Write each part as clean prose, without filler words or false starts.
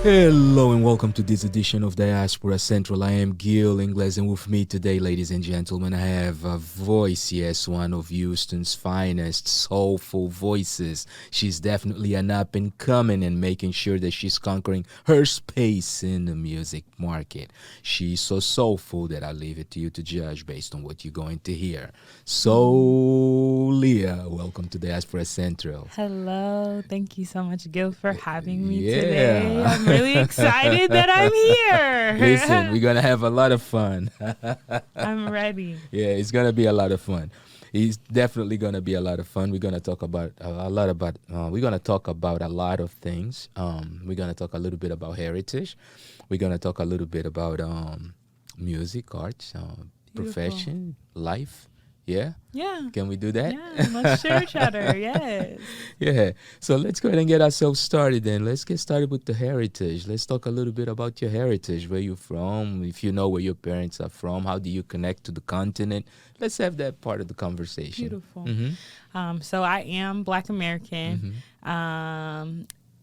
Hello and welcome to this edition of Diaspora Central. I am Gil Ingles, and with me today, ladies and gentlemen, I have a voice, yes, one of Houston's finest soulful voices. She's definitely an up-and-coming and making sure that she's conquering her space in the music market. She's so soulful that I leave it to you to judge based on what you're going to hear. Soulliaa, welcome to Diaspora Central. Hello, thank you so much, Gil, for having me today. I'm really excited that I'm here. Listen, we're gonna have a lot of fun. I'm ready. Yeah, it's gonna be a lot of fun. It's definitely gonna be a lot of fun. We're gonna talk about we're gonna talk about a lot of things. We're gonna talk a little bit about heritage. We're gonna talk a little bit about music, arts, profession, life. Yeah? Yeah. Can we do that? Yeah, let's share each other, yes. Yeah. So let's go ahead and get ourselves started then. Let's get started with the heritage. Let's talk a little bit about your heritage, where you're from, if you know where your parents are from, how do you connect to the continent? Let's have that part of the conversation. Beautiful. Mm-hmm. So I am Black American.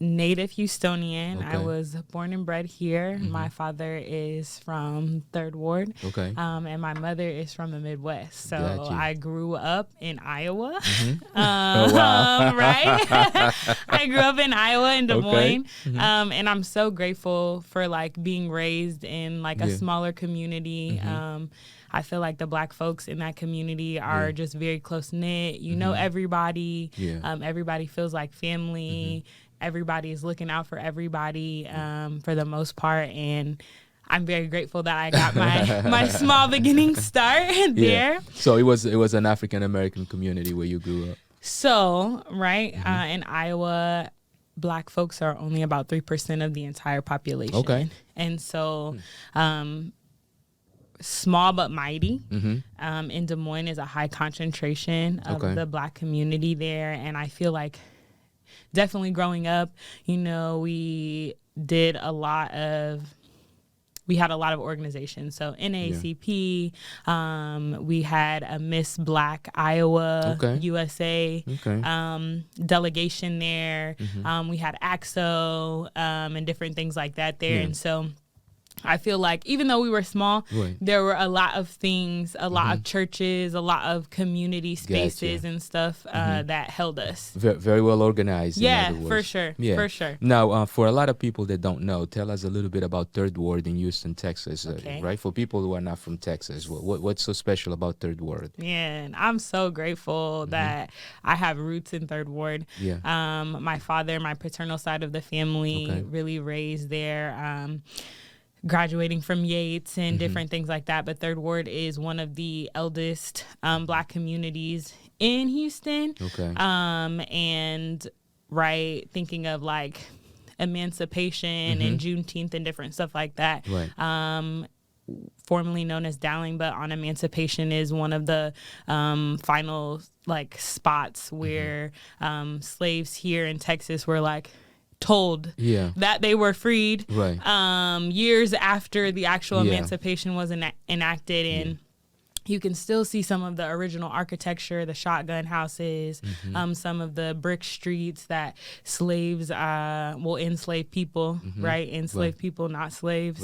Native Houstonian. Okay. I was born and bred here. Mm-hmm. My father is from Third Ward. Okay. And my mother is from the Midwest. So Gotcha. I grew up in Iowa. Mm-hmm. Oh, wow. Right? I grew up in Iowa in Des Okay. Moines. Mm-hmm. And I'm so grateful for like being raised in like a Yeah. smaller community. Mm-hmm. I feel like the Black folks in that community are just very close knit. You know everybody. Yeah. Everybody feels like family. Everybody is looking out for everybody for the most part. And I'm very grateful that I got my small beginning start there. Yeah. So it was an African American community where you grew up. So, right, in Iowa, Black folks are only about 3% of the entire population. Okay. And so small but mighty. In Des Moines is a high concentration of Okay. the Black community there. And I feel like definitely growing up, you know, we had a lot of organizations. So NAACP, we had a Miss Black Iowa USA delegation there. We had AXO and different things like that there. And so I feel like even though we were small, there were a lot of things, a lot of churches, a lot of community spaces and stuff that held us. Very well organized. Yeah, in other for words. sure. Yeah. For sure. Now, for a lot of people that don't know, tell us a little bit about Third Ward in Houston, Texas, right? For people who are not from Texas, what's so special about Third Ward? Man, I'm so grateful that I have roots in Third Ward. Yeah. My father, my paternal side of the family really raised there. Graduating from Yates and different things like that. But Third Ward is one of the eldest Black communities in Houston. Okay. And thinking of like emancipation and Juneteenth and different stuff like that. Right. Formerly known as Dowling, but on Emancipation is one of the final like spots where slaves here in Texas were like told that they were freed years after the actual emancipation was enacted. And you can still see some of the original architecture, the shotgun houses, some of the brick streets that slaves enslaved people, enslaved people, not slaves,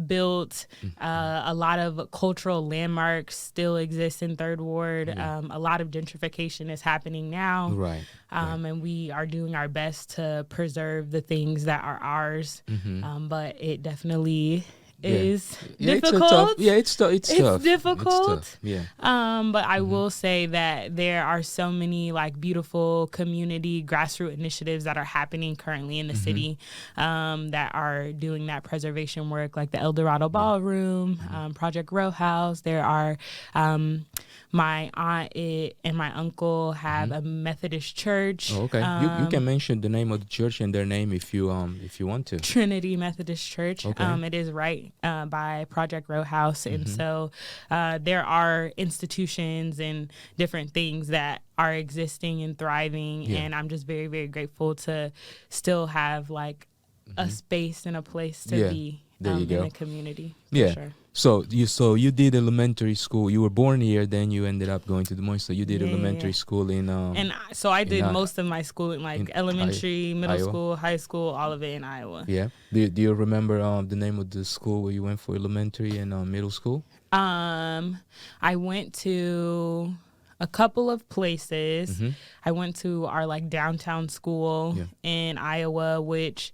built. A lot of cultural landmarks still exist in Third Ward. A lot of gentrification is happening now. And we are doing our best to preserve the things that are ours. But it definitely is difficult. It's tough. It's difficult. It's tough. Yeah. But I will say that there are so many like beautiful community grassroots initiatives that are happening currently in the city that are doing that preservation work, like the El Dorado Ballroom, Project Row House. There are my aunt and my uncle have a Methodist church. Oh, okay. You can mention the name of the church and their name if you want to. Trinity Methodist Church. Okay. It is right by Project Row House. And so there are institutions and different things that are existing and thriving. And I'm just very, very grateful to still have like a space and a place to be There you go. In the community. Yeah. Sure. So you did elementary school. You were born here, then you ended up going to Des Moines. So you did elementary school in. So I did most of my schooling, like elementary, middle Iowa? School, high school, all of it in Iowa. Yeah. Do you remember the name of the school where you went for elementary and middle school? I went to a couple of places. Mm-hmm. I went to our like downtown school in Iowa, which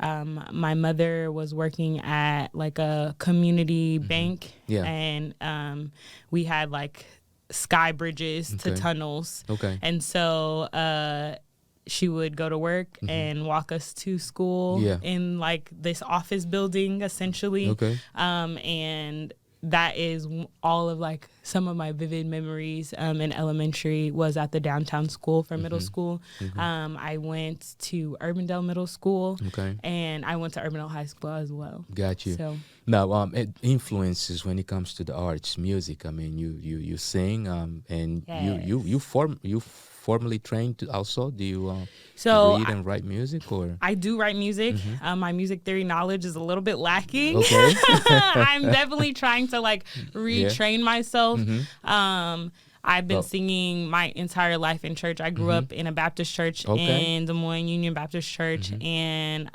my mother was working at like a community bank. Yeah. And we had like sky bridges to tunnels. Okay. And so she would go to work and walk us to school in like this office building essentially. Okay. And that is all of like some of my vivid memories in elementary was at the downtown school for middle school. I went to Urbandale Middle School and I went to Urbandale High School as well. Got you. So now, influences when it comes to the arts, music. I mean, you sing and you formally trained to also. Do you read and write music or? I do write music. My music theory knowledge is a little bit lacking. Okay. I'm definitely trying to like retrain myself. I've been singing my entire life in church. I grew up in a Baptist church in Des Moines Union Baptist Church and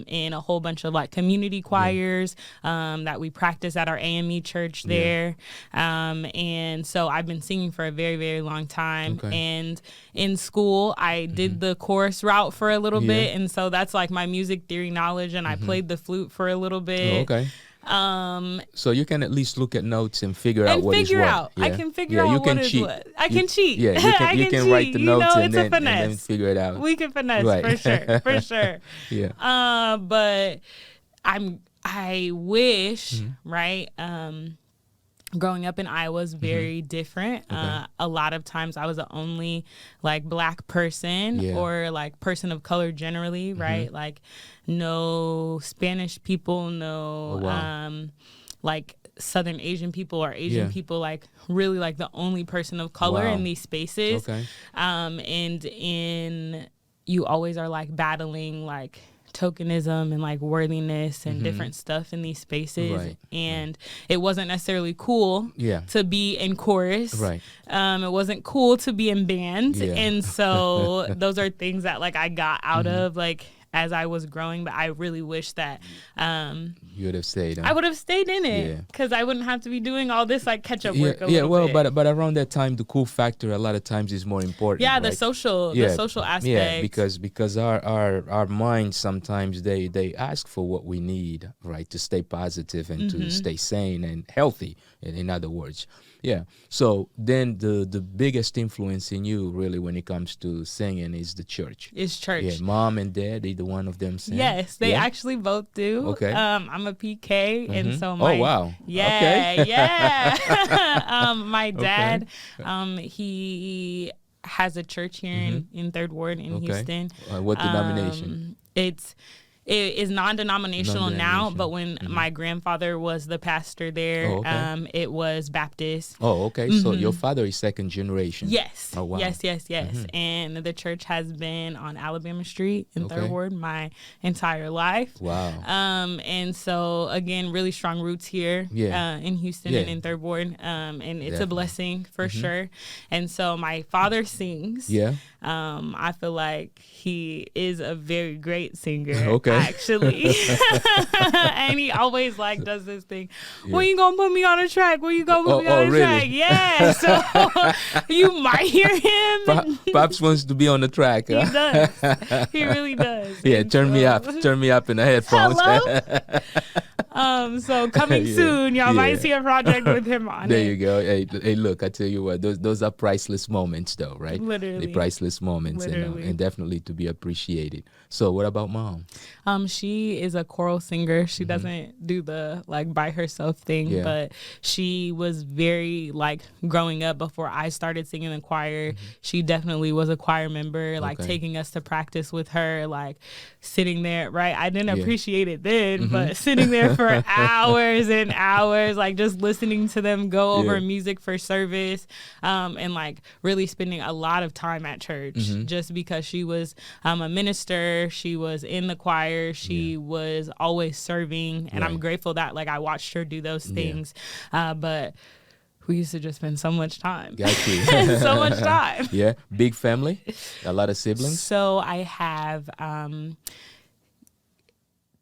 in a whole bunch of like community choirs that we practice at our AME church there. And so I've been singing for a very, very long time. And in school, I did the chorus route for a little bit. And so that's like my music theory knowledge. And I played the flute for a little bit. So you can at least look at notes and figure out what is what. I can figure out what is what. I can cheat. Yeah, you can write the notes and it's then figure it out. We can finesse for sure. Yeah. But I wish, right? Growing up in Iowa is very different. A lot of times I was the only like Black person or like person of color generally, right? Like no Spanish people, no like Southern Asian people or Asian people, like really like the only person of color in these spaces. And you always are like battling like tokenism and like worthiness and different stuff in these spaces and it wasn't necessarily cool to be in chorus. It wasn't cool to be in band and so those are things that like I got out of like as I was growing, but I really wish that you would have stayed. I would have stayed in it because I wouldn't have to be doing all this like catch-up work a little bit. But around that time, the cool factor a lot of times is more important. Yeah, the social aspect. Yeah, because our minds sometimes they ask for what we need, right, to stay positive and to stay sane and healthy. In other words. Yeah. So then the biggest influence in you really when it comes to singing is the church. It's church. Yeah. Mom and dad, either one of them sing? Yes, they actually both do. Okay. I'm a PK and so my my dad he has a church here in Third Ward in Houston. What denomination? It is non-denominational now, but when my grandfather was the pastor there, it was Baptist. Oh, okay. So your father is second generation. Yes. Oh, wow. Yes. And the church has been on Alabama Street in Third Ward my entire life. Wow. And so, again, really strong roots here in Houston and in Third Ward. And it's a blessing for sure. And so my father sings. Yeah. I feel like he is a very great singer. Okay. Actually. And he always like does this thing. When you gonna put me on a track? When you gonna put me on a track? Yeah. So you might hear him. Pops wants to be on the track. He does. He really does. Yeah, turn me up in the headphones. Hello? So coming soon, y'all might see a project with him on there you go. Hey, look, I tell you what, those are priceless moments though, right? Literally. The priceless moments and definitely to be appreciated. So what about mom? She is a choral singer. She doesn't do the like by herself thing, but she was very like growing up before I started singing in choir. She definitely was a choir member, like taking us to practice with her, like sitting there, right? I didn't appreciate it then, but sitting there for hours and hours, like just listening to them go over music for service, and like really spending a lot of time at church just because she was a minister. She was in the choir. She was always serving. And I'm grateful that like I watched her do those things. But we used to just spend so much time. Got you. So much time. Yeah. Big family? A lot of siblings? So I have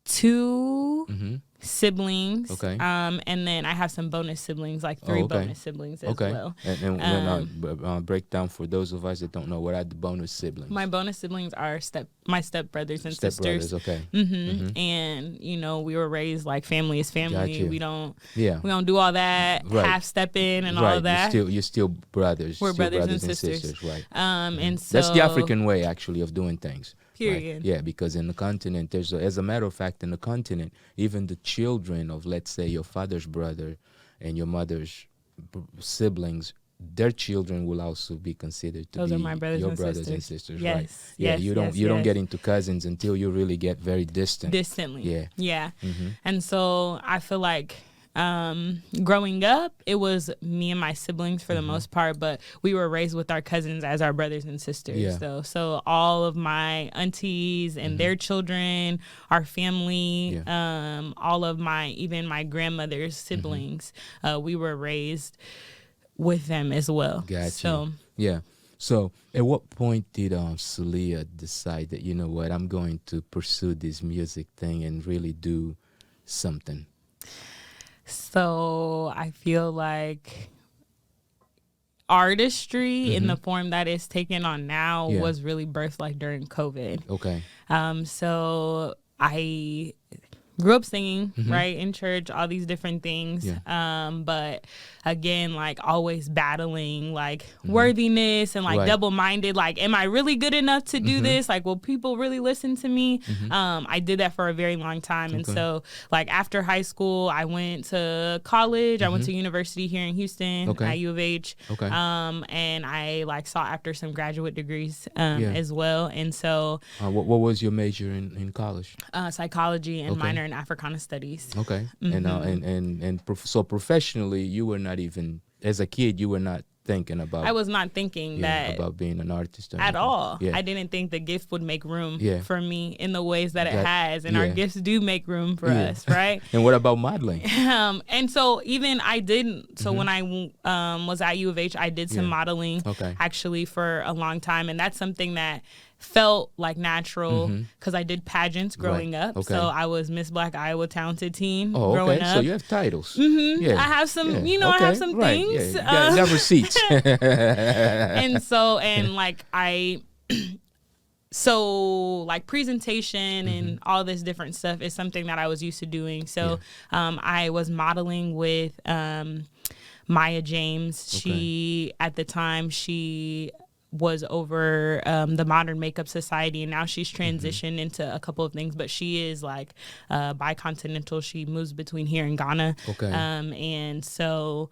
2 siblings. Okay. And then I have some bonus siblings, like 3 bonus siblings as well. And break down for those of us that don't know, what are the bonus siblings? My bonus siblings are my step brothers and sisters. Okay. And you know, we were raised like family is family. Gotcha. We don't do all that half stepping and all of that. You're still brothers. We're still brothers and sisters. Right. And so that's the African way actually of doing things. Period. Right? Yeah, because in the continent, as a matter of fact, in the continent, even the children of, let's say, your father's brother and your mother's siblings, their children will also be considered to those be are my brothers your and brothers sisters. and sisters. Yes. Right? Yes. Yeah, you don't get into cousins until you really get very distant. Distantly. Yeah. Yeah. And so I feel like growing up, it was me and my siblings for the most part, but we were raised with our cousins as our brothers and sisters. So all of my aunties and their children, our family, all of even my grandmother's siblings, we were raised with them as well. Gotcha. So So at what point did Soulliaa decide that, you know what, I'm going to pursue this music thing and really do something? So I feel like artistry in the form that it's taken on now was really birthed like during COVID. Okay. So I grew up singing, right, in church, all these different things. But again, like always battling like worthiness and like double-minded, like, am I really good enough to do this? Like, will people really listen to me? I did that for a very long time. And so like after high school, I went to college. I went to university here in Houston at U of H. And I like sought after some graduate degrees as well. And so what was your major in college? Psychology and minor in Africana Studies. Okay. So professionally, you were not even, as a kid, you were not thinking about. I was not thinking that about being an artist at all. I didn't think the gift would make room for me in the ways that it has, and our gifts do make room for us, right? And what about modeling? And so even I didn't. So when I was at U of H, I did some modeling actually for a long time, and that's something that felt like natural because I did pageants growing up. So I was Miss Black Iowa Talented Teen growing up. So you have titles. I have some, I have some things. You got receipts. And so, and like so like presentation and all this different stuff is something that I was used to doing. So I was modeling with Maya James. She, at the time, she was over the Modern Makeup Society, and now she's transitioned into a couple of things, but she is like bicontinental. She moves between here and Ghana. And so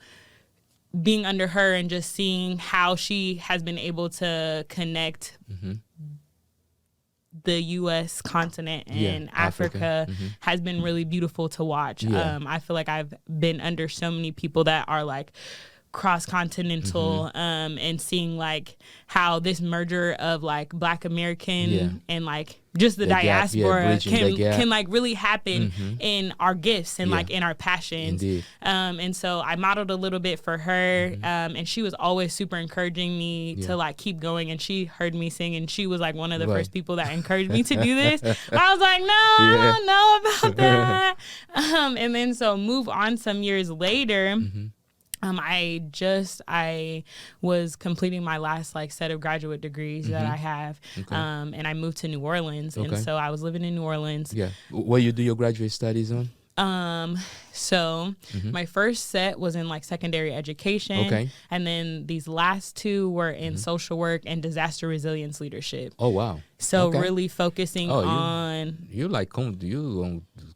being under her and just seeing how she has been able to connect the U.S. continent and Africa has been really beautiful to watch. I feel like I've been under so many people that are like cross-continental, and seeing like how this merger of like Black American and like just the diaspora can like really happen in our gifts and like in our passions. And so I modeled a little bit for her, and she was always super encouraging me to like keep going, and she heard me sing, and she was like one of the first people that encouraged me to do this. I was like, no, I don't know about that. And then so move on some years later, I was completing my last like set of graduate degrees that I have, and I moved to New Orleans, and so I was living in New Orleans. Where you do your graduate studies on? So my first set was in like secondary education, and then these last 2 were in social work and disaster resilience leadership. Oh wow! So really focusing on you like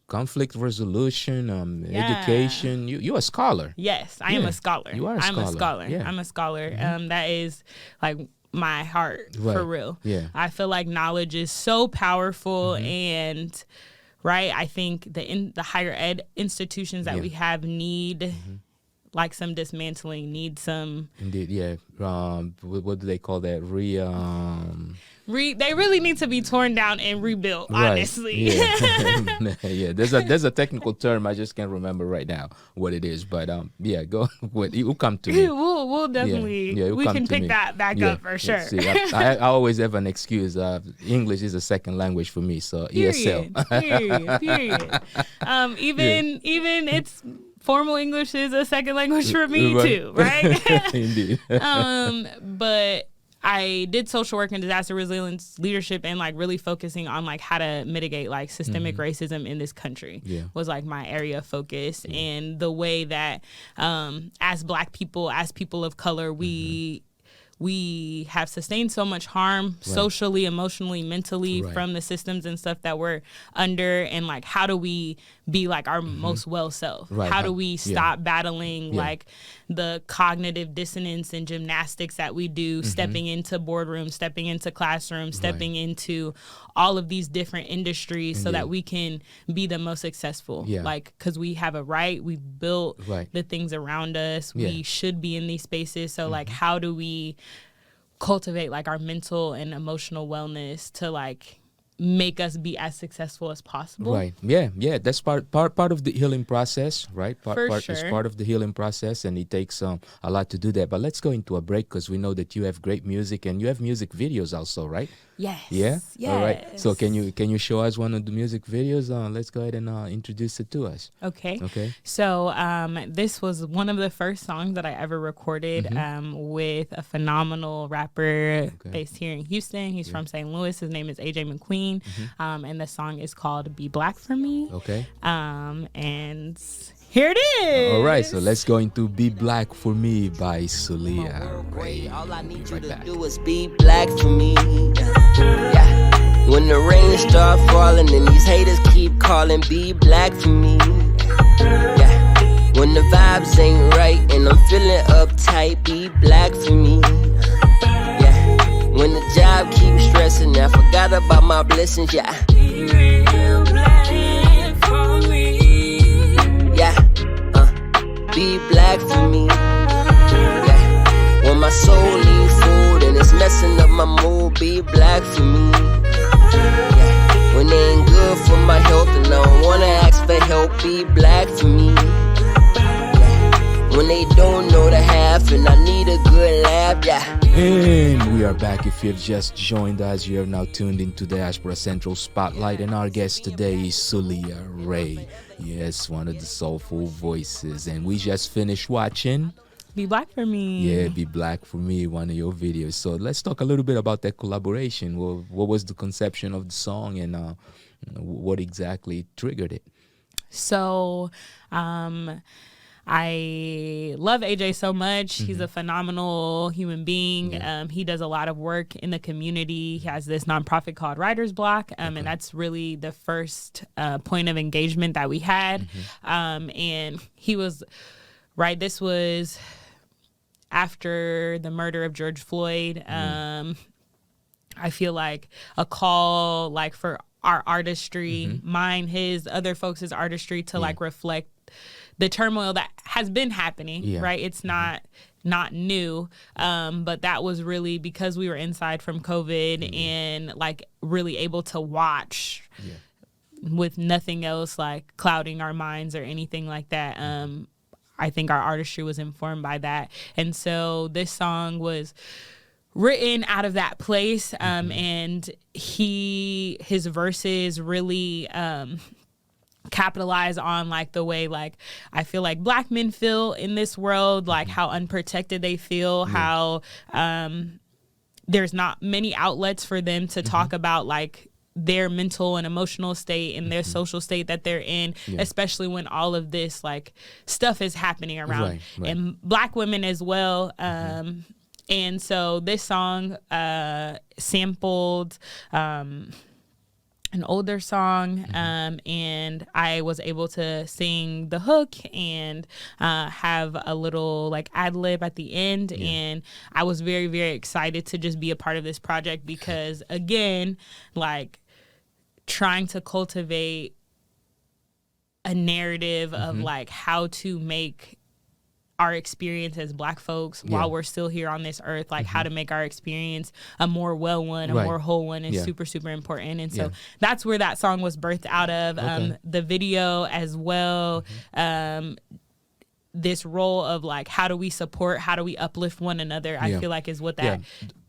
conflict resolution, education. You're a scholar. Yes, I am a scholar. You are a scholar. I'm a scholar. I'm a scholar. That is like my heart for real. Yeah. I feel like knowledge is so powerful, and I think the higher ed institutions that we have need like some dismantling, need some. Indeed, yeah. What do they call that? They really need to be torn down and rebuilt, honestly. Yeah. Yeah. There's a technical term, I just can't remember right now what it is, but yeah, go. It will come to me. We'll definitely we can pick that back up for sure. See, I always have an excuse. English is a second language for me, so ESL. Period. Even it's. Formal English is a second language for me too, right? Indeed. But I did social work and disaster resilience leadership, and like really focusing on like how to mitigate like systemic racism in this country was like my area of focus, and the way that as Black people, as people of color, we have sustained so much harm socially, emotionally, mentally from the systems and stuff that we're under, and like how do we be like our most well self? How do we stop battling like the cognitive dissonance and gymnastics that we do, stepping into boardrooms, stepping into classrooms, stepping into all of these different industries so that we can be the most successful. Like, because we have a we've built the things around us. We should be in these spaces. So like, how do we cultivate like our mental and emotional wellness to like make us be as successful as possible? Yeah, that's part of the healing process, right? It's part of the healing process, and it takes a lot to do that. But let's go into a break, because we know that you have great music, and you have music videos also, right? Yes. All right, so can you show us one of the music videos? Let's go ahead and introduce it to us. Okay. So this was one of the first songs that I ever recorded with a phenomenal rapper based here in Houston. He's from St. Louis. His name is AJ McQueen, and the song is called "Be Black for Me." And here it is. All right, so let's go into "Be Black for Me" by Soulliaa Rae. All I need you to do is be black for me. Yeah. When the rain start falling and these haters keep calling, be black for me. Yeah. When the vibes ain't right and I'm feeling uptight, be black for me. Yeah. When the job keeps stressing, I forgot about my blessings. Yeah. Be real black for me. Yeah. Be black for me. Yeah. When my soul needs food and it's messing up my mood, be black for me. Yeah. When they ain't good for my health and I don't wanna ask for help, be black for me. Yeah. When they don't know the half and I need a good laugh, yeah. And we are back. If you've just joined us, you are now tuned into the Diaspora Central Spotlight, and our guest today is Soulliaa Rae. Yes, one of the soulful voices, and we just finished watching Be Black for Me. Yeah, Be Black for Me, one of your videos. So let's talk a little bit about that collaboration. What was the conception of the song, and what exactly triggered it? So, I love AJ so much. He's a phenomenal human being. He does a lot of work in the community. He has this nonprofit called Writer's Block, and that's really the first point of engagement that we had. And he was, this was after the murder of George Floyd. I feel like a call like for our artistry, mine, his, other folks' artistry to like reflect the turmoil that has been happening, right? It's not new, but that was really because we were inside from COVID and like really able to watch with nothing else like clouding our minds or anything like that. I think our artistry was informed by that. And so this song was written out of that place, and his verses really capitalize on like the way like I feel like Black men feel in this world, like how unprotected they feel, how there's not many outlets for them to talk about like their mental and emotional state and their social state that they're in, especially when all of this like stuff is happening around and Black women as well. And so this song sampled an older song, and I was able to sing the hook and have a little like ad lib at the end, and I was very, very excited to just be a part of this project because, again, like trying to cultivate a narrative of like how to make our experience as Black folks while we're still here on this earth, like how to make our experience a more well one, a more whole one is super, super important. And so that's where that song was birthed out of. The video as well, this role of like, how do we support, how do we uplift one another, I feel like is what that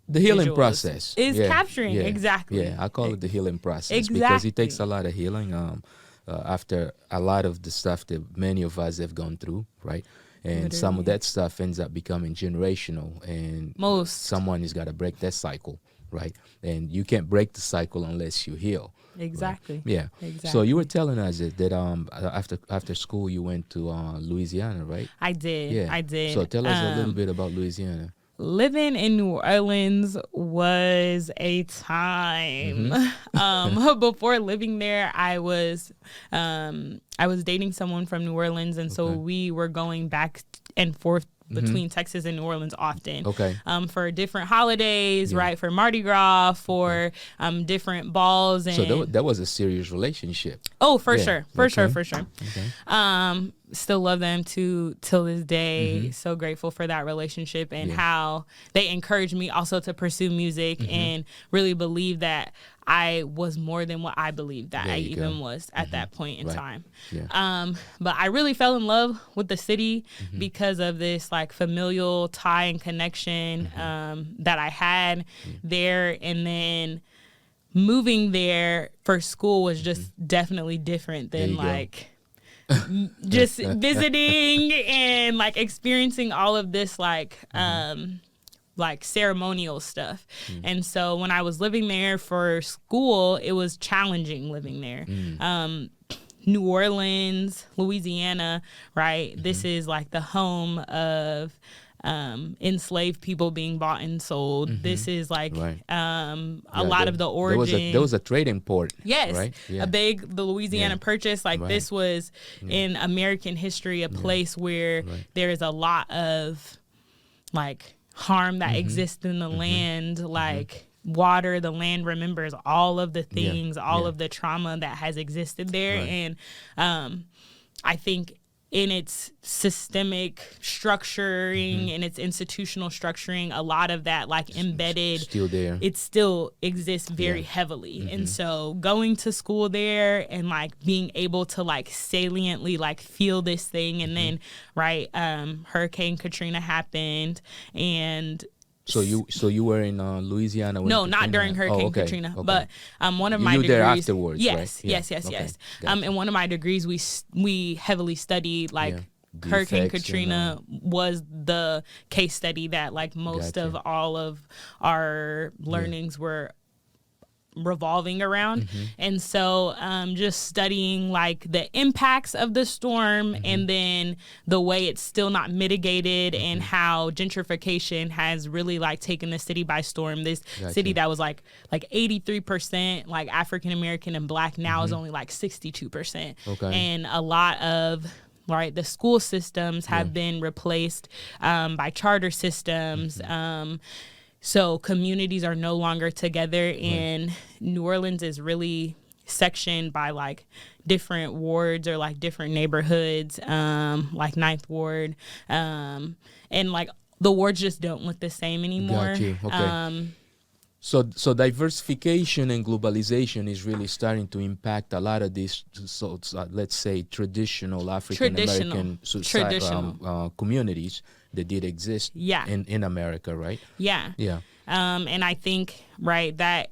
the healing process is capturing. Exactly. Yeah, I call it the healing process because it takes a lot of healing after a lot of the stuff that many of us have gone through, right? And some of that stuff ends up becoming generational, and someone has got to break that cycle, right? And you can't break the cycle unless you heal. Exactly. Right? Yeah. Exactly. So you were telling us that after school you went to Louisiana, right? I did. Yeah. I did. So tell us a little bit about Louisiana. Living in New Orleans was a time. Before living there, I was dating someone from New Orleans, and so we were going back and forth between Texas and New Orleans often. For different holidays, right? For Mardi Gras, for different balls, and so that was a serious relationship. Oh, for sure. Still love them till this day. So grateful for that relationship and how they encouraged me also to pursue music and really believe that I was more than what I believed that I even was at that point in time. But I really fell in love with the city because of this like familial tie and connection that I had there, and then moving there for school was just definitely different than like just visiting and like experiencing all of this like ceremonial stuff. And so when I was living there for school, it was challenging living there. New Orleans, Louisiana, right? This is like the home of enslaved people being bought and sold. This is like a lot of the origin. There was a trading port. Yes, right? the Louisiana Purchase. Like this was in American history a place where there is a lot of like harm that exists in the land, like water. The land remembers all of the things, all of the trauma that has existed there, and I think in its systemic structuring and its institutional structuring, a lot of that like embedded, still there. It still exists very heavily. And so going to school there and like being able to like saliently like feel this thing, and then Hurricane Katrina happened, and So you were in Louisiana when no, not during Hurricane Katrina, but one of my degrees. You were there afterwards, yes, right? Yes. Gotcha. In one of my degrees, we heavily studied like Hurricane Katrina was the case study that like most of all of our learnings were revolving around. And so just studying like the impacts of the storm and then the way it's still not mitigated and how gentrification has really like taken the city by storm. This city that was like 83% like African American and Black now is only like 62%. And a lot of the school systems have been replaced by charter systems. So communities are no longer together, and New Orleans is really sectioned by like different wards or like different neighborhoods, like Ninth Ward, and like the wards just don't look the same anymore. So diversification and globalization is really starting to impact a lot of these, let's say, traditional African American communities that did exist in America, right? And I think that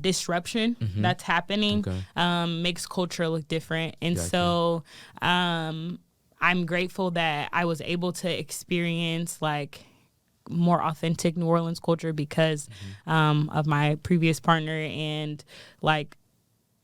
disruption that's happening makes culture look different, and so I'm grateful that I was able to experience like more authentic New Orleans culture because of my previous partner, and like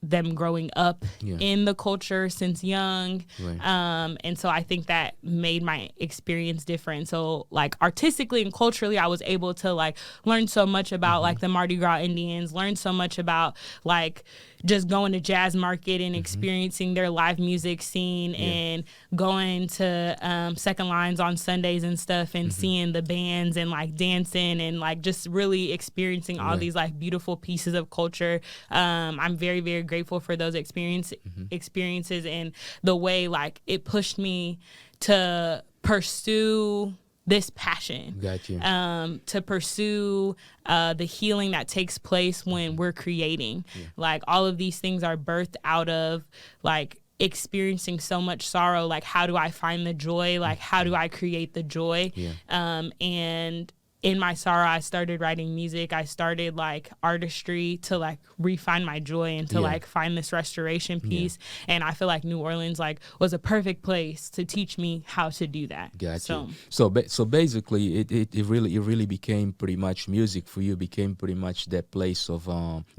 them growing up in the culture since young. Right. And so I think that made my experience different. So like artistically and culturally, I was able to like learn so much about like the Mardi Gras Indians, learn so much about like just going to jazz market and experiencing their live music scene and going to Second Lines on Sundays and stuff and seeing the bands and like dancing and like just really experiencing all these like beautiful pieces of culture. I'm very, very grateful for those experiences and the way like it pushed me to pursue this passion. Got you. To pursue the healing that takes place when we're creating. Like all of these things are birthed out of like experiencing so much sorrow. Like how do I find the joy? Like how do I create the joy? And in my sorrow, I started writing music. I started like artistry to like refine my joy and to like find this restoration piece. And I feel like New Orleans like was a perfect place to teach me how to do that. Gotcha. So basically, it really became pretty much music for you. Became pretty much that place of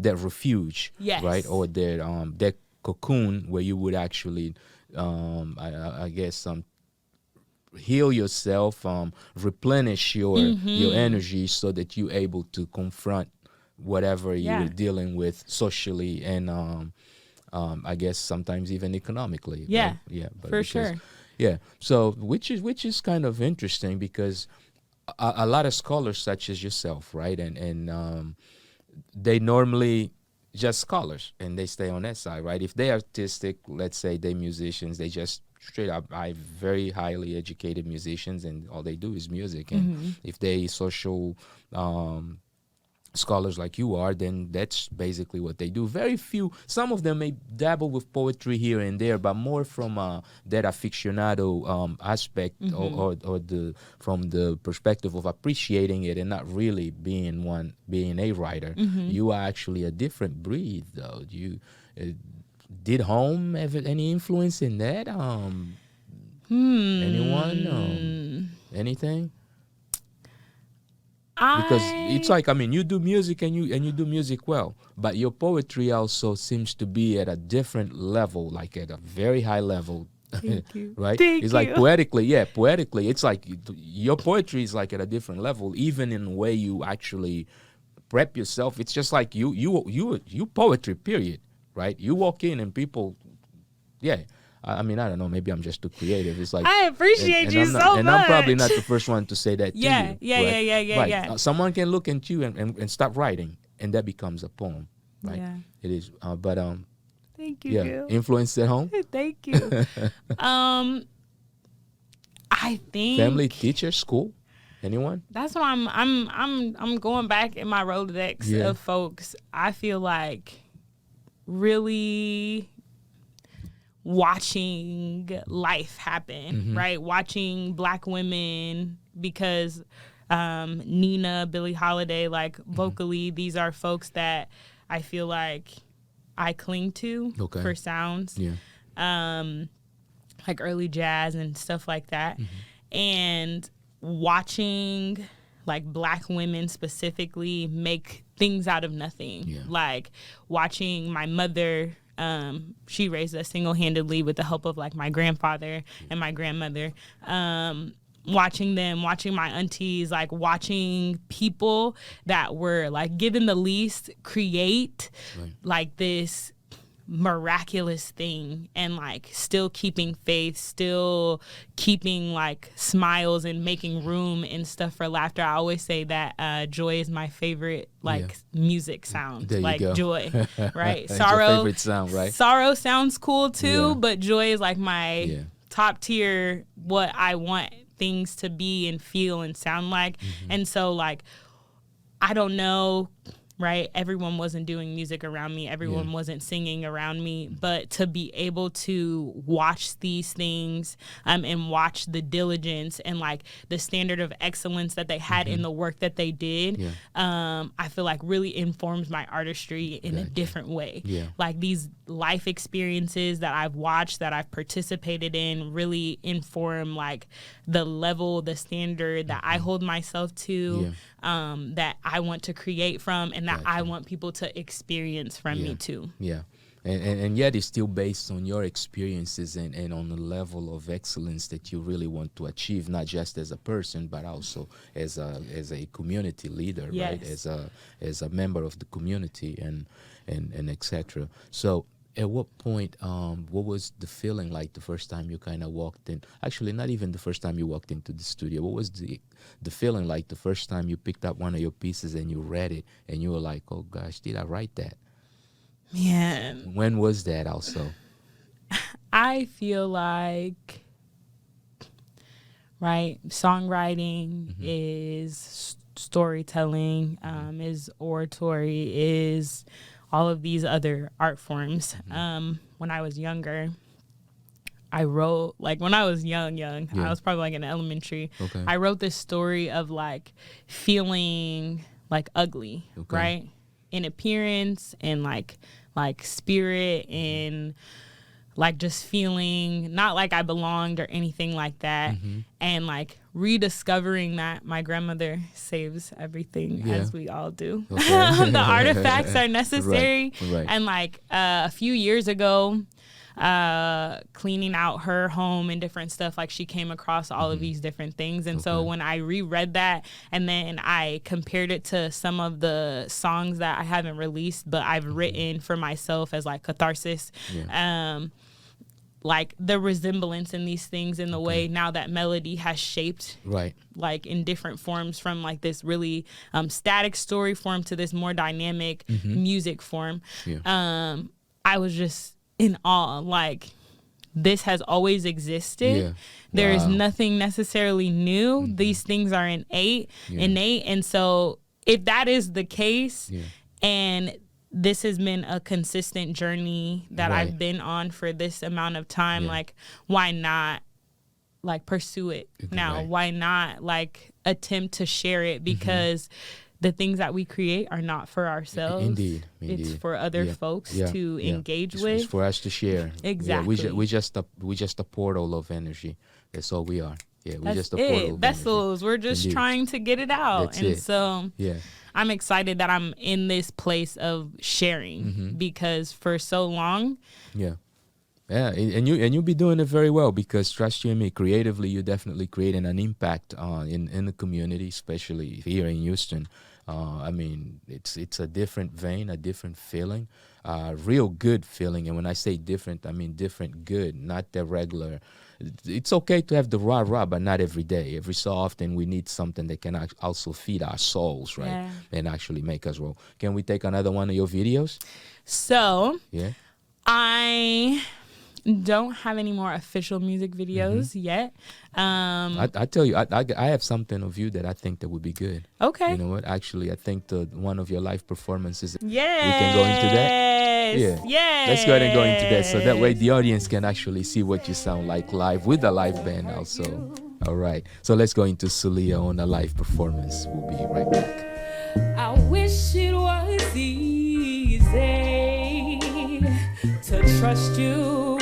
that refuge, right, or that cocoon where you would actually, I guess, heal yourself, replenish your energy so that you're able to confront whatever you're dealing with socially and I guess sometimes even economically. But for sure. Yeah. So which is kind of interesting because a lot of scholars such as yourself, right? And they normally just scholars and they stay on that side, right? If they're artistic, let's say they're musicians, they just straight up very highly educated musicians and all they do is music. And if they social scholars like you are, then that's basically what they do. Very few, some of them may dabble with poetry here and there, but more from that aficionado aspect or from the perspective of appreciating it and not really being a writer. You are actually a different breed though. You did home have any influence in that? Anyone? Anything? Because it's like, I mean, you do music and you do music well, but your poetry also seems to be at a different level, like at a very high level. Thank you. Right? Thank it's you. like poetically, it's like your poetry is like at a different level, even in the way you actually prep yourself. It's just like you poetry, period. Right? You walk in and people, I mean, I don't know. Maybe I'm just too creative. It's like I appreciate you so much. And I'm probably not the first one to say that to you. Yeah. Someone can look at you and start writing, and that becomes a poem. Right? Yeah. It is. But thank you. Gil. Influence at home. Thank you. I think family, teacher, school. Anyone? That's what I'm going back in my Rolodex of folks. I feel like really watching life happen, right? Watching Black women, because Nina, Billie Holiday, like vocally, these are folks that I feel like I cling to for sounds, like early jazz and stuff like that. And watching like Black women specifically make things out of nothing. Like watching my mother, she raised us single-handedly with the help of like my grandfather and my grandmother. Watching my aunties, like watching people that were like given the least create like this miraculous thing and like still keeping faith, still keeping like smiles and making room and stuff for laughter. I always say that joy is my favorite like music sound. Like joy, right? Sorrow, your favorite sound, right? Sorrow sounds cool too, but joy is like my top tier, what I want things to be and feel and sound like. And so like, I don't know, right? Everyone wasn't doing music around me. Everyone wasn't singing around me. But to be able to watch these things and watch the diligence and like the standard of excellence that they had in the work that they did, I feel like really informs my artistry in a different way. Like these life experiences that I've watched, that I've participated in, really inform like the level, the standard that I hold myself to, that I want to create from, and that I want people to experience from me too. And yet it's still based on your experiences and on the level of excellence that you really want to achieve, not just as a person, but also as a community leader, Yes. right? As a member of the community and etc. So at what point, what was the feeling like the first time you kind of walked in? Actually, not even the first time you walked into the studio. What was the feeling like the first time you picked up one of your pieces and you read it and you were like, oh gosh, did I write that? Man, When was that also? I feel like, right, songwriting is storytelling, is oratory, is all of these other art forms. When I was younger, I wrote, like when I was young, I was probably like in elementary. Okay. I wrote this story of like feeling like ugly, right? In appearance and like spirit and like just feeling not like I belonged or anything like that. And like rediscovering that my grandmother saves everything, as we all do. Okay. The artifacts are necessary. Right. And like a few years ago, cleaning out her home and different stuff, like she came across all of these different things. And so when I reread that and then I compared it to some of the songs that I haven't released but I've written for myself as like catharsis, like the resemblance in these things in the way now that melody has shaped, like in different forms from like this really static story form to this more dynamic music form. I was just in awe, like this has always existed. There is nothing necessarily new. These things are innate. And so if that is the case, and this has been a consistent journey that I've been on for this amount of time, like why not like pursue it now? Why not like attempt to share it? Because the things that we create are not for ourselves. Indeed. It's for other folks to engage with. It's for us to share. Exactly. We just a portal of energy. That's all we are. We're That's just a portal of vessels. energy. We're just trying to get it out. That's and it. so I'm excited that I'm in this place of sharing because for so long. And you'll be doing it very well because trust you and me, creatively, you're definitely creating an impact in the community, especially here in Houston. I mean, it's a different vein, a different feeling, real good feeling. And when I say different, I mean different good, not the regular. It's okay to have the rah-rah, but not every day. Every so often, we need something that can also feed our souls, right? And actually make us roll. Can we take another one of your videos? So, I don't have any more official music videos yet. I tell you, I have something of you that I think that would be good. Okay. You know what? Actually, I think one of your live performances. Yes. We can go into that. Yes. Let's go ahead and go into that, so that way the audience can actually see what you sound like live with a live band also. All right. So let's go into Soulliaa on a live performance. We'll be right back. I wish it was easy to trust you.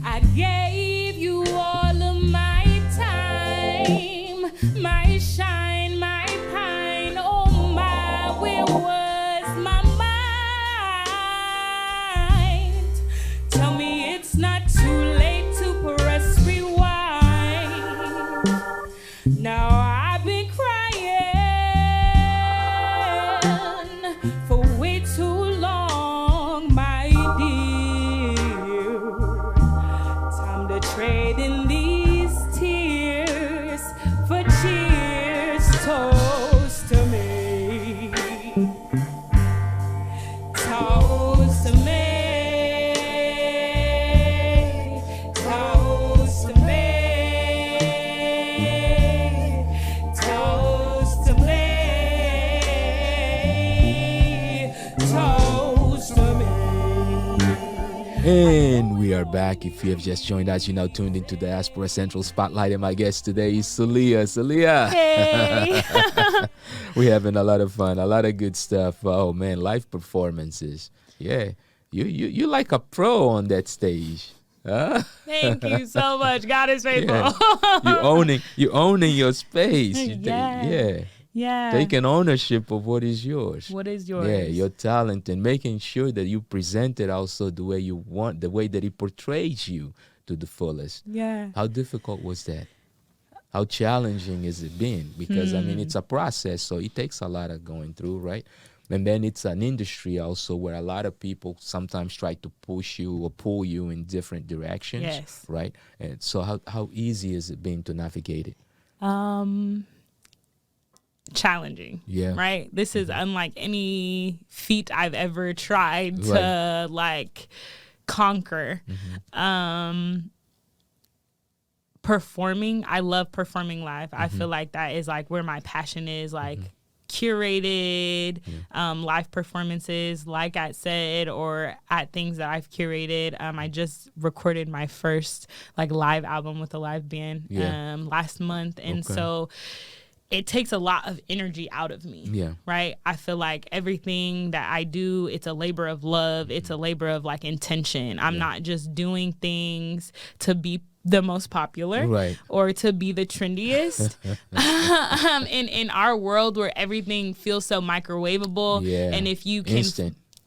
I gave you all of my time, my shine, my pine. Oh my, where was my mind? Tell me it's not too late to press rewind. Now I've been crying for way too long, my dear. Time to trade in these tears for cheers. Toast to me. Toast to me. Toast to me. Toast to me. Toast to me. And we are back. If you have just joined us, you're now tuned into the Diaspora Central Spotlight, and my guest today is Soulliaa. Soulliaa. Hey. We're having a lot of fun, a lot of good stuff. Oh man, live performances. Yeah, you like a pro on that stage. Huh? Thank you so much. God is faithful. Yeah. You owning your space. Yeah. taking ownership of what is yours. What is yours? Yeah, your talent, and making sure that you present it also the way you want, the way that it portrays you to the fullest. Yeah. How difficult was that? How challenging has it been? Because, I mean, it's a process, so it takes a lot of going through, right? And then it's an industry also where a lot of people sometimes try to push you or pull you in different directions, Yes. right? And so how easy has it been to navigate it? Challenging. Yeah. Right? This is unlike any feat I've ever tried to like conquer. Performing, I love performing live. I feel like that is like where my passion is, like curated live performances, like I said, or at things that I've curated. I just recorded my first like live album with a live band last month, and so it takes a lot of energy out of me. Yeah. Right? I feel like everything that I do, it's a labor of love. It's a labor of like intention. I'm not just doing things to be the most popular or to be the trendiest. In our world where everything feels so microwavable, and if you can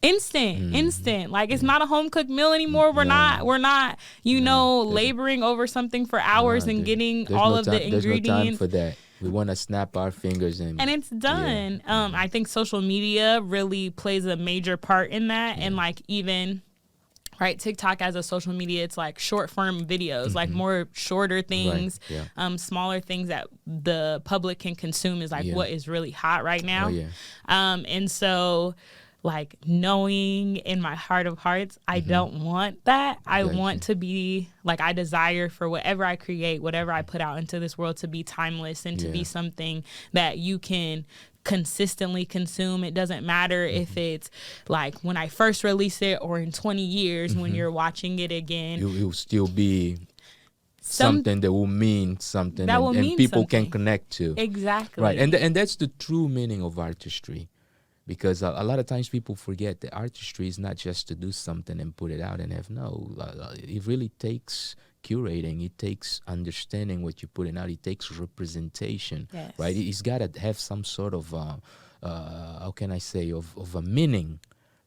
instant, like it's not a home cooked meal anymore. We're not laboring over something for hours and getting all of the ingredients. There's no time for that. We want to snap our fingers and it's done. I think social media really plays a major part in that, and like even TikTok as a social media, it's like short form videos, like more shorter things, smaller things that the public can consume is like what is really hot right now. And so like knowing in my heart of hearts, I don't want that. I want to be like, I desire for whatever I create, whatever I put out into this world to be timeless and to be something that you can consistently consume. It doesn't matter if it's like when I first released it or in 20 years when you're watching it again. You'll still be something that will mean something that will mean people something. Can connect to. Exactly. Right. And that's the true meaning of artistry. Because a lot of times people forget that artistry is not just to do something and put it out and have it really takes curating. It takes understanding what you're putting out. It takes representation, right? It's got to have some sort of, how can I say, of a meaning,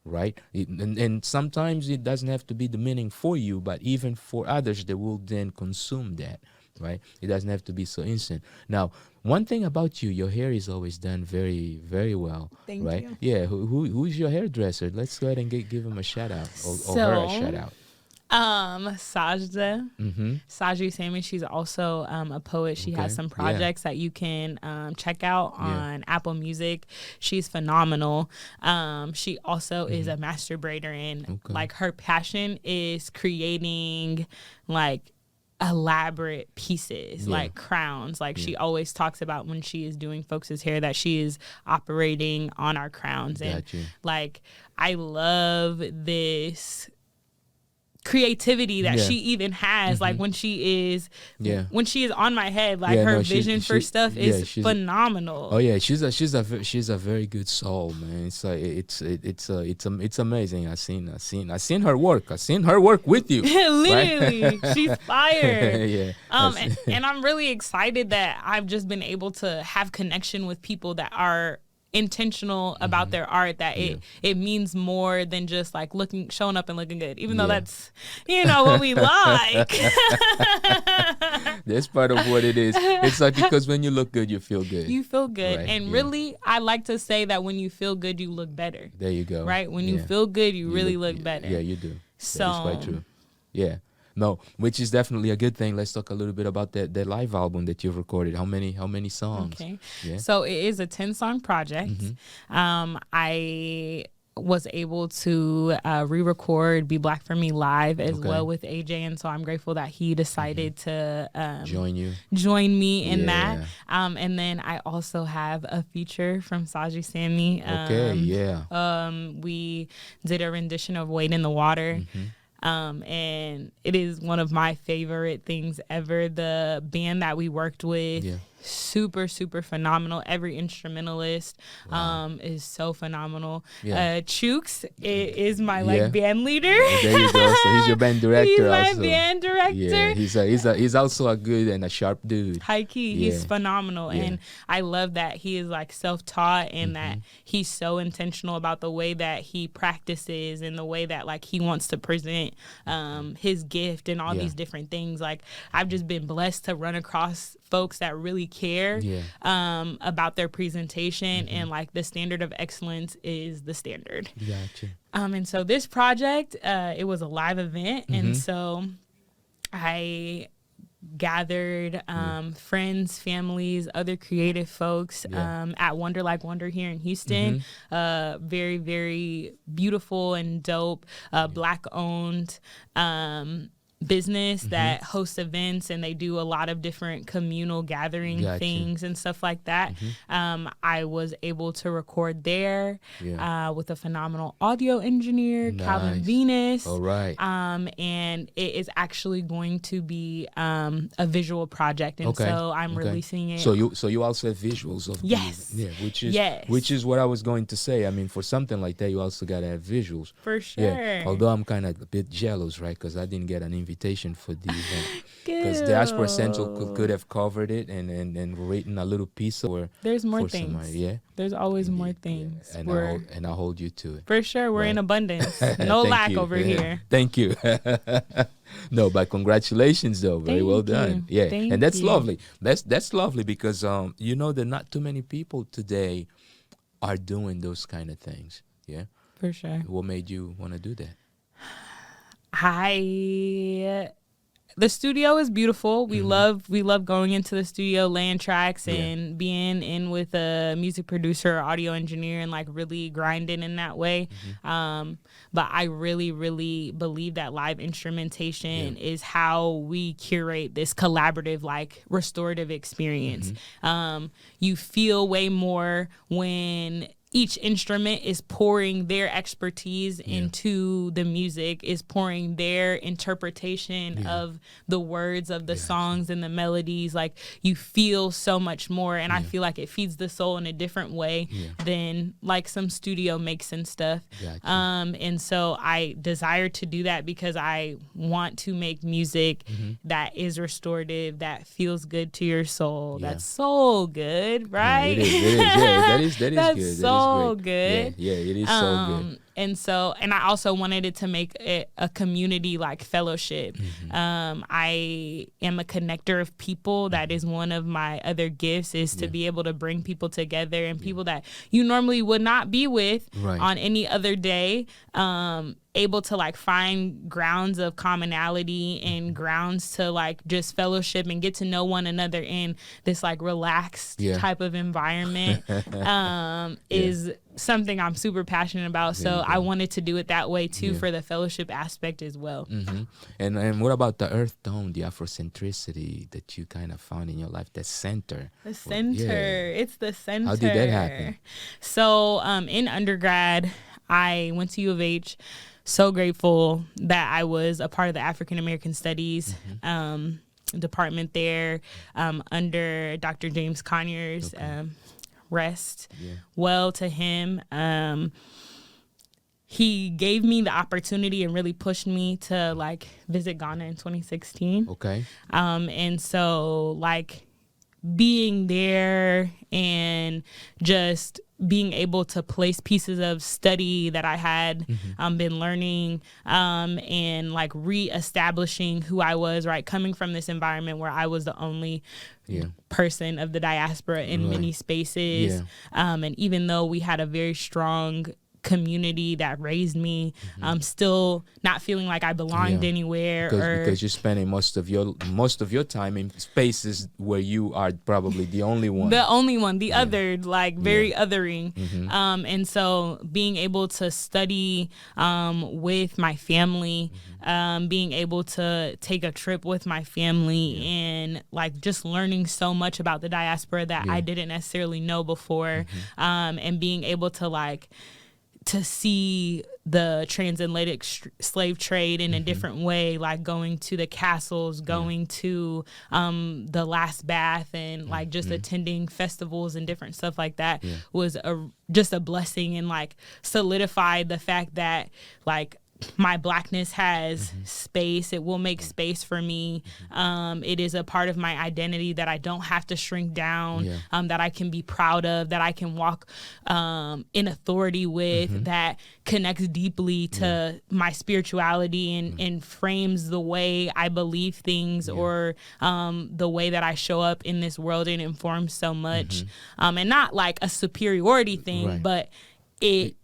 right? And sometimes it doesn't have to be the meaning for you, but even for others that will then consume that, right? It doesn't have to be so instant. Now, one thing about you, your hair is always done very, very well. Thank right? you. Yeah. Who's your hairdresser? Let's go ahead and give him a shout out or her a shout out. Sajda, Sajda Sammy. She's also a poet. She has some projects that you can check out on Apple Music. She's phenomenal. She also is a master braider, and like her passion is creating like elaborate pieces like crowns. Like she always talks about when she is doing folks' hair that she is operating on our crowns. And like I love this creativity that she even has, like when she is on my head, like her vision for stuff is phenomenal. Oh yeah, she's a very good soul, man. It's like it's amazing. I seen her work. I seen her work with you. Literally, right? She's fire. And I'm really excited that I've just been able to have connection with people that are intentional about their art, that it means more than just like showing up and looking good, even though that's what we like. That's part of what it is. It's like, because when you look good, you feel good. You feel good, right? And really I like to say that when you feel good, you look better. There you go. Right? When you feel good, you really look better. Yeah, you do. So that's quite true. Yeah. No, which is definitely a good thing. Let's talk a little bit about that live album that you've recorded. How many songs? Okay. Yeah. So it is a 10-song project. I was able to re-record Be Black for Me live as well with AJ, and so I'm grateful that he decided to join me in that. And then I also have a feature from Sajda Sammy. We did a rendition of Wade in the Water. And it is one of my favorite things ever. The band that we worked with super, super phenomenal. Every instrumentalist is so phenomenal. Chooks is my band leader. There you go. So he's your band director. He's my also. band director. Yeah, he's also a good and a sharp dude. High key, he's phenomenal, and I love that he is like self-taught and that he's so intentional about the way that he practices and the way that like he wants to present his gift and all these different things. Like I've just been blessed to run across folks that really care about their presentation, and like the standard of excellence is the standard. Gotcha. And so this project, it was a live event, and so I gathered friends, families, other creative folks at Wonder Like Wonder here in Houston. Very, very beautiful and dope, Black-owned business that hosts events, and they do a lot of different communal gathering things and stuff like that. I was able to record there with a phenomenal audio engineer, Calvin Venus. All right. And it is actually going to be a visual project, and so I'm releasing it. So you also have visuals of which is what I was going to say. I mean, for something like that, you also gotta have visuals. For sure. Yeah. Although I'm kind of a bit jealous, right? Because I didn't get an invitation for the event. Because Diaspora Central could have covered it and written a little piece. Or there's more things. Somebody, there's always more things. And I'll hold you to it. For sure. We're in abundance. No lack over here. Thank you. No, but congratulations though. Very well done. Yeah. And that's lovely. That's lovely because you know that not too many people today are doing those kind of things. Yeah. For sure. What made you want to do that? The studio is beautiful. We love going into the studio, laying tracks and being in with a music producer or audio engineer and like really grinding in that way. But I really, really believe that live instrumentation is how we curate this collaborative, like restorative experience. You feel way more when each instrument is pouring their expertise into the music, is pouring their interpretation of the words of the songs and the melodies. Like you feel so much more, and I feel like it feeds the soul in a different way than like some studio makes and stuff. And so I desire to do that because I want to make music that is restorative, that feels good to your soul. That's so good, right? It is. That is That's good. So good. Yeah, it is so good. And I also wanted it to make it a community like fellowship. I am a connector of people. That is one of my other gifts, is to be able to bring people together, and people that you normally would not be with on any other day, able to like find grounds of commonality and grounds to like just fellowship and get to know one another in this like relaxed type of environment is something I'm super passionate about. So I wanted to do it that way too, for the fellowship aspect as well. And what about the earth tone, the Afrocentricity that you kind of found in your life, the center? The center. It's the center. How did that happen? So in undergrad, I went to U of H. So grateful that I was a part of the African American Studies department there, under Dr. James Conyers. Rest well to him. He gave me the opportunity and really pushed me to like visit Ghana in 2016. And so like being there and just being able to place pieces of study that I had been learning, and like reestablishing who I was, right? Coming from this environment where I was the only person of the diaspora in many spaces. And even though we had a very strong community that raised me, still not feeling like I belonged anywhere, because you're spending most of your time in spaces where you are probably the only one, the othered, like very othering. And so being able to study with my family, being able to take a trip with my family, and like just learning so much about the diaspora that I didn't necessarily know before, and being able to like to see the transatlantic slave trade in a different way, like going to the castles, going to the Last Bath, and like just attending festivals and different stuff like that was just a blessing, and like solidified the fact that like my Blackness has space. It will make space for me. It is a part of my identity that I don't have to shrink down, that I can be proud of, that I can walk in authority with, that connects deeply to my spirituality and frames the way I believe things or the way that I show up in this world, and informs so much. And not like a superiority thing, but it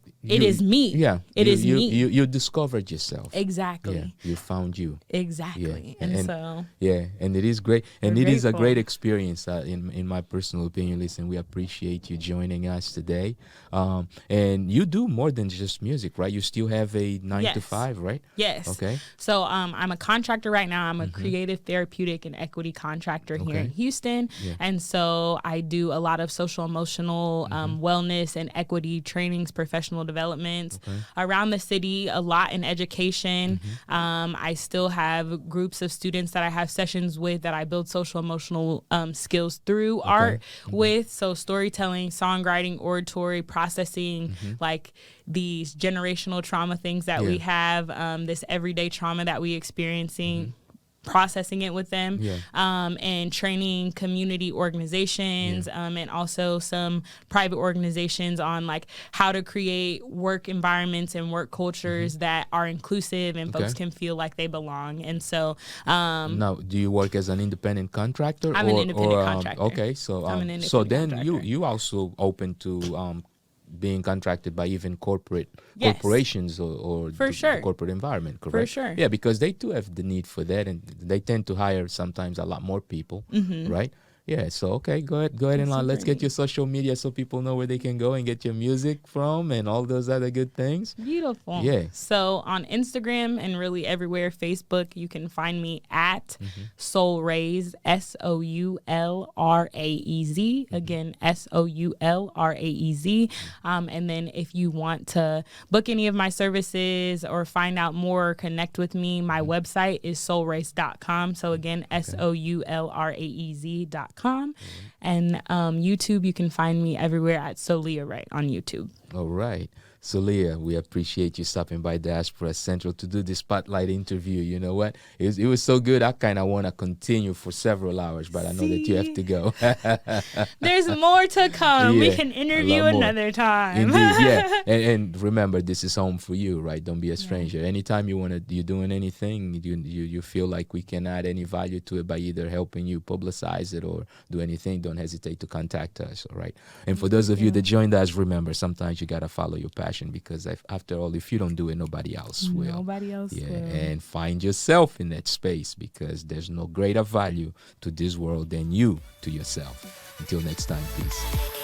is me. Yeah. It is me. You discovered yourself. Exactly. Yeah. You found you. Exactly. Yeah. And so. Yeah. And it is great. And we're it is a grateful. great experience, in my personal opinion. Listen, we appreciate you joining us today. And you do more than just music, right? You still have a 9 to 5, right? Yes. Okay. So I'm a contractor right now. I'm a creative, therapeutic, and equity contractor here in Houston. Yeah. And so I do a lot of social emotional wellness and equity trainings, professional development around the city, a lot in education. I still have groups of students that I have sessions with that I build social emotional skills through art with. So storytelling, songwriting, oratory, processing, like these generational trauma things that we have, this everyday trauma that we experiencing, processing it with them, and training community organizations, and also some private organizations on like how to create work environments and work cultures that are inclusive and folks can feel like they belong. And so now, do you work as an independent contractor? I'm an independent contractor. Okay, so I'm an independent so then contractor. you also open to being contracted by even corporations or For sure. corporate environment, correct? For sure. Yeah, because they too have the need for that, and they tend to hire sometimes a lot more people, right? Yeah, so okay, go ahead and let's get your social media so people know where they can go and get your music from and all those other good things. Beautiful. Yeah. So on Instagram and really everywhere, Facebook, you can find me at Soul Raez, SOULRAEZ. Again, SOULRAEZ. And then if you want to book any of my services or find out more or connect with me, my website is soulrace.com. So again, SOULRAEZ.com. And YouTube, you can find me everywhere at Soulliaa Rae on YouTube. All right. Soulliaa, we appreciate you stopping by Diaspora Central to do this spotlight interview. You know what? It was so good. I kind of want to continue for several hours, but I know that you have to go. There's more to come. Yeah, we can interview another time. Indeed, yeah. And remember, this is home for you, right? Don't be a stranger. Anytime you're doing anything, you feel like we can add any value to it by either helping you publicize it or do anything, don't hesitate to contact us, all right? And for those of you that joined us, remember, sometimes you got to follow your passion, because after all, if you don't do it, nobody else will. Nobody else will. And find yourself in that space, because there's no greater value to this world than you to yourself. Until next time, peace.